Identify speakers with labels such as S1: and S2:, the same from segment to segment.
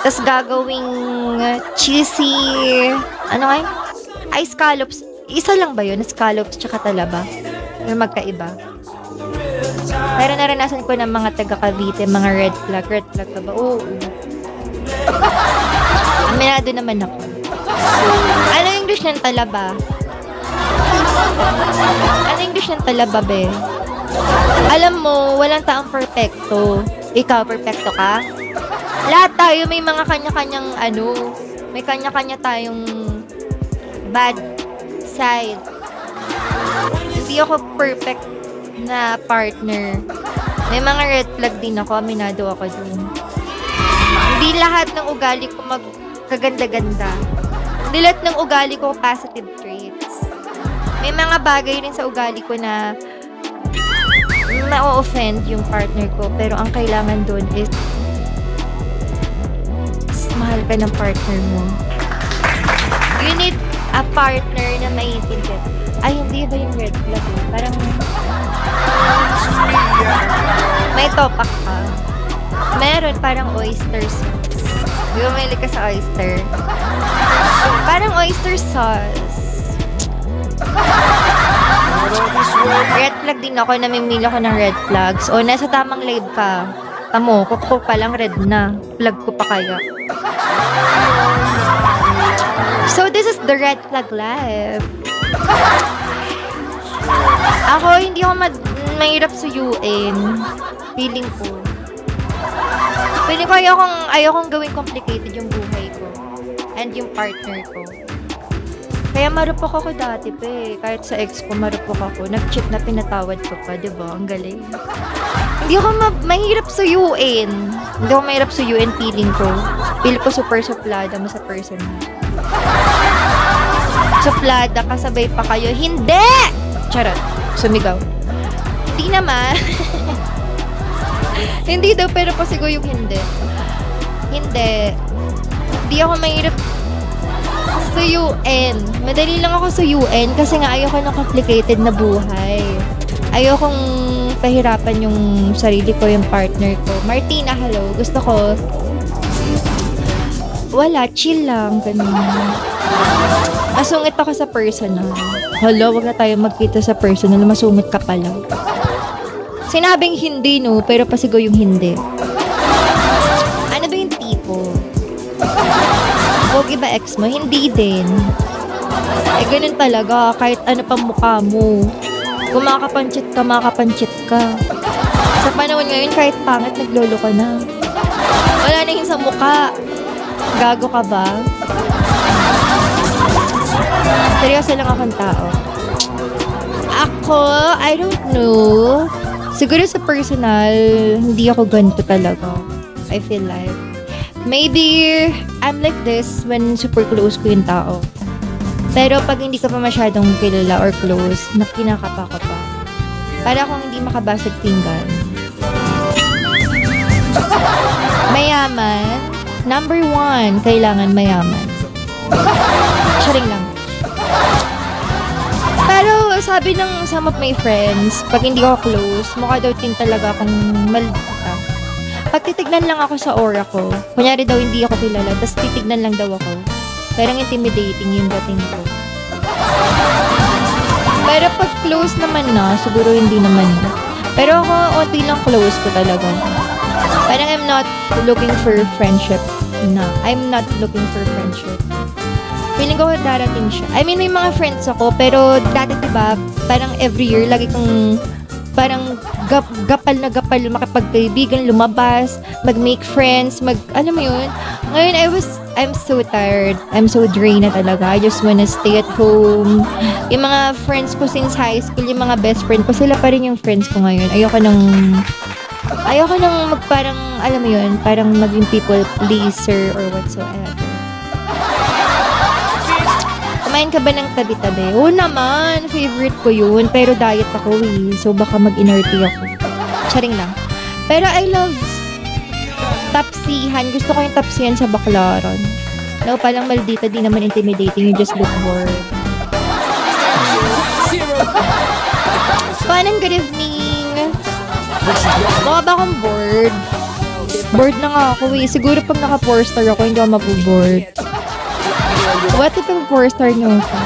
S1: Tas gagawing cheesy, ano kayo? Ay, scallops. Isa lang ba yun? Scallops tsaka talaba? Yung magkaiba. Pero naranasan ko ng mga taga Cavite, mga red flag. Red flag ka ba? Oo. Aminado naman ako. Ano yung dish ng talaba? Ano yung dish ng talaba, be? Alam mo, walang taong perfecto. Ikaw, perfecto ka? Lahat tayo may mga kanya-kanyang may kanya-kanya tayong bad side. Hindi ako perfect na partner. May mga red flag din ako, aminado ako dun. Hindi lahat ng ugali ko magkaganda-ganda. Hindi lahat ng ugali ko positive traits. May mga bagay rin sa ugali ko na ma-offend yung partner ko, pero ang kailangan dun is mahal ka ng partner mo. You need a partner na maiintindihan. Ay, hindi ba yung red flag eh? Parang may topak ka. Meron parang oyster sauce. Bumili ka sa oyster. Parang oyster sauce. Red flag din ako, namimili ako ng red flags. O, nasa tamang live ka. Tamo, kuko pa lang red na. Flag ko pa kaya. So, this is the red flag live. Ako, hindi ako mahirap suyuin. Feeling ko. Feeling ko ayokong gawing complicated yung buhay ko. And yung partner ko. Kaya marupok ako dati pa eh. Kahit sa ex ko, marupok ako. Nag-cheat na pinatawad ko pa, diba? Ang galing. Hindi ako mahirap suyuin. Hindi ako mahirap suyuin, feeling ko. Feel ko super suplada mo sa person mo. Suplada, kasabay pa kayo. Hindi! Charot. Sumigaw. Hindi naman. Hindi daw, pero pasigaw yung hindi. Hindi. Hindi ako mahirap suyuin. Madali lang ako suyuin kasi nga ayoko ng complicated na buhay. Ayokong pahirapan yung sarili ko, yung partner ko. Martina, hello. Gusto ko wala, chill lang. Ganun. Masungit ako sa personal. Hala, wag na tayo magkita sa personal. Masungit ka pala. Sinabing hindi, no? Pero pasigaw yung hindi. Ano ba yung tipo? Huwag iba ex mo? Hindi din. Eh, ganun talaga. Kahit ano pa mukha mo. Kung makapanchit ka. Sa panahon ngayon, kahit pangit, naglolo ka na. Wala na yun sa mukha. Gago ka ba? Seryoso lang akong tao. Ako, I don't know. Siguro sa personal, hindi ako ganito talaga. I feel like. Maybe, I'm like this when super close ko yung tao. Pero pag hindi ka pa masyadong kilala or close, nakinakapa ka pa. Para akong hindi makabasag pinggan. Mayaman. Number 1, kailangan mayaman. Sharing lang. Pero sabi ng some of my friends, pag hindi ako close, mukha daw din talaga akong maldita. Pag titignan lang ako sa aura ko, kunyari daw hindi ako kilala, tapos titignan lang daw ako, parang intimidating yung dating ko. Pero pag close naman na, siguro hindi naman na. Pero ako, onti lang close ko talaga. Parang I'm not looking for friendship na. I'm not looking for friendship. Feeling ko darating siya. I mean, may mga friends ako, pero dati diba, parang every year, lagi kong parang gapal na gapal makipagkaibigan, lumabas, mag-make friends, alam mo yun? Ngayon, I'm so tired. I'm so drained na talaga. I just wanna stay at home. Yung mga friends ko since high school, yung mga best friend ko, sila pa rin yung friends ko ngayon. Ayoko nang parang, alam mo yun, parang maging people pleaser or whatsoever. Kumain ka ba ng tabi-tabi? Oo naman, favorite ko yun. Pero diet ako eh. So baka mag-inerty ako. Charing lang. Pero I love tapsihan. Gusto ko yung tapsihan sa Baclaran. No, palang maldita, di naman intimidating. You just look bored. Good evening. Mukha ba akong bored? Bored na nga ako eh. Siguro pag naka 4 star ako, hindi ako mapubored. What if yung 4 star nyo ako?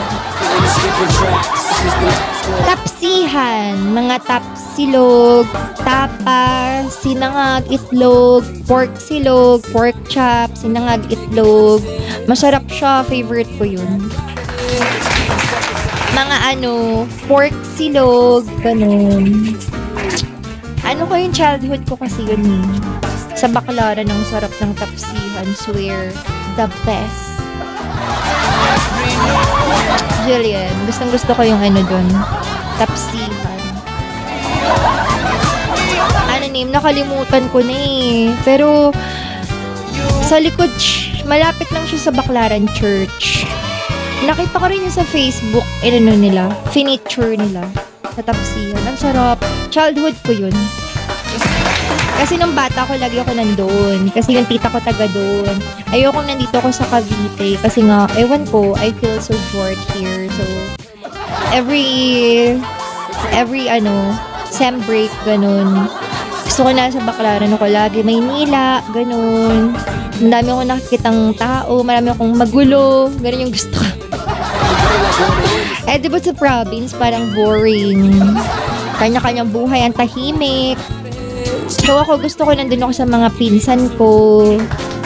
S1: Tapsihan. Mga tapsilog, tapa, sinangag, itlog, pork silog, pork chop, sinangag, itlog. Masarap siya. Favorite ko yun. Mga pork silog, ganun. Ano ko yung childhood ko kasi yun eh. Sa Baclaran, ang sarap ng tapsihan. Swear, the best. Jillian, gustong gusto ko yung dun. Tapsihan. Name? Nakalimutan ko na eh. Pero, sa likod, malapit lang siya sa Baclaran Church. Nakita ko rin yun sa Facebook, nila, finiture nila. Sa tapsihan. Ang sarap. Childhood ko yun. Kasi nung bata ko, lagi ako nandun. Kasi yung tita ko taga doon. Ayokong nandito ako sa Cavite. Kasi nga, ewan ko, I feel so bored here. So, every sem break, ganun. Gusto ko na sa Baclaran ako lagi. Maynila, ganun. Ang dami akong nakikitang tao. Marami akong magulo. Ganun yung gusto ko. Diba sa province, parang boring. Kanya-kanyang buhay, ang tahimik. So ako, gusto ko nandun ako sa mga pinsan ko,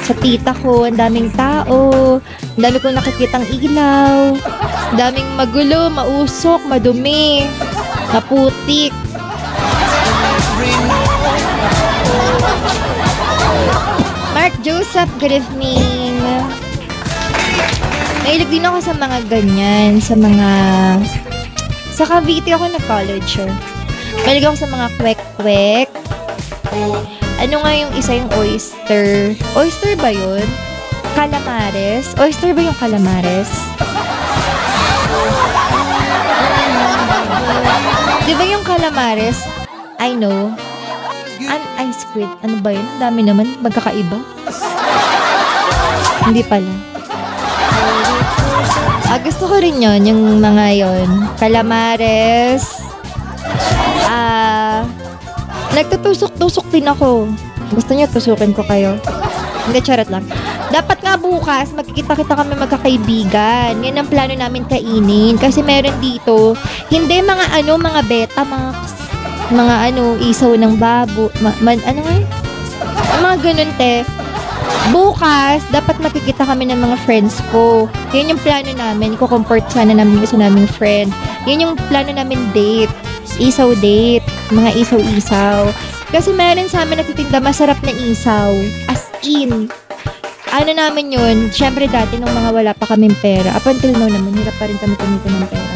S1: sa tita ko, ang daming tao, ang dami kong nakikitang ilaw, ang daming magulo, mausok, madumi, maputik. Mark Joseph, good evening. Mahilig din ako sa mga ganyan, sa Cavite ako nag-college. Mahilig ako sa mga kwek-kwek. Ano nga yung isa yung oyster? Oyster ba yun? Calamares? Oyster ba yung calamares? Di ba yung calamares? I know. An ice squid. Ano ba yun? Ang dami naman. Magkakaiba. Hindi pala. Gusto ko rin yun. Yung mga yun. Calamares. Nagtutusok-tusok din ako. Gusto niyo tusukin ko kayo? Hindi, charot lang. Dapat nga bukas, magkikita-kita kami magkakaibigan. Yan ang plano namin kainin. Kasi meron dito, hindi mga mga Betamax, mga isaw ng babo, ano nga? Mga ganun, te. Bukas, dapat makikita kami ng mga friends ko. Yan yung plano namin. Ko-comport sana namin gusto naming friend. Yan yung plano namin date. Isaw date. Mga isaw-isaw. Kasi meron sa amin nagtitinda masarap na isaw. As in. Namin yun. Siyempre dati nung mga wala pa kaming pera. Up until now naman, hirap pa rin kami kumita ng pera.